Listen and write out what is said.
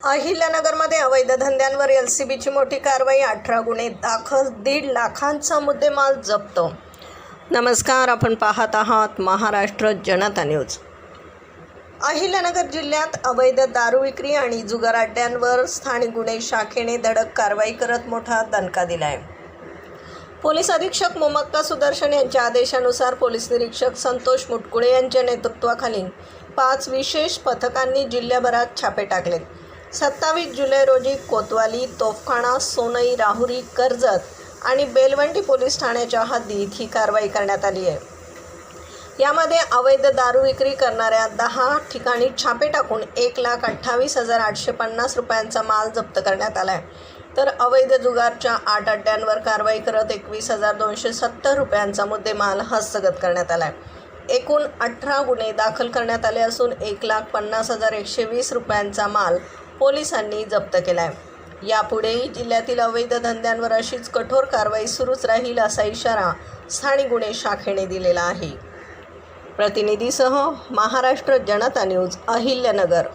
अहिल्यानगरमध्ये अवैध धंद्यांवर LCBची मोठी कारवाई, 18 गुन्हे दाखल, 1.5 लाखांचा मुद्देमाल जप्त. नमस्कार, आपण पाहत आहात महाराष्ट्र जनता न्यूज. अहिल्यानगर जिल्ह्यात अवैध दारू विक्री आणि जुगार अड्ड्यांवर स्थानिक गुन्हे शाखेने धडक कारवाई करत मोठा दणका दिला आहे. पोलीस अधीक्षक मोमक्का सुदर्शन यांच्या आदेशानुसार पोलीस निरीक्षक संतोष मुटकुळे यांच्या नेतृत्वाखाली 5 विशेष पथकांनी जिल्ह्याभरात छापे टाकलेत. 27 जुलै रोजी कोतवाली, तोफखाना, सोनई, राहुरी, कर्जत आणि बेलवंडी पोलीस ठाण्याच्या हद्दीत ही कारवाई करण्यात आली आहे. यामध्ये अवैध दारू विक्री करणाऱ्या 10 ठिकाणी छापे टाकून 1,28,850 रुपयांचा माल जप्त करण्यात आला आहे. तर अवैध जुगारच्या 8 अड्ड्यांवर कारवाई करत 21,270 रुपयांचा मुद्देमाल हस्तगत करण्यात आला आहे. एकूण 18 गुन्हे दाखल करण्यात आले असून 1,50,120 रुपयांचा माल पोलिसांनी जप्त केला आहे. यापुढेही जिल्ह्यातील अवैध धंद्यांवर अशीच कठोर कारवाई सुरूच राहील असा इशारा स्थानिक गुन्हे शाखेने दिलेला आहे. प्रतिनिधीसह महाराष्ट्र जनता न्यूज, अहिल्यानगर.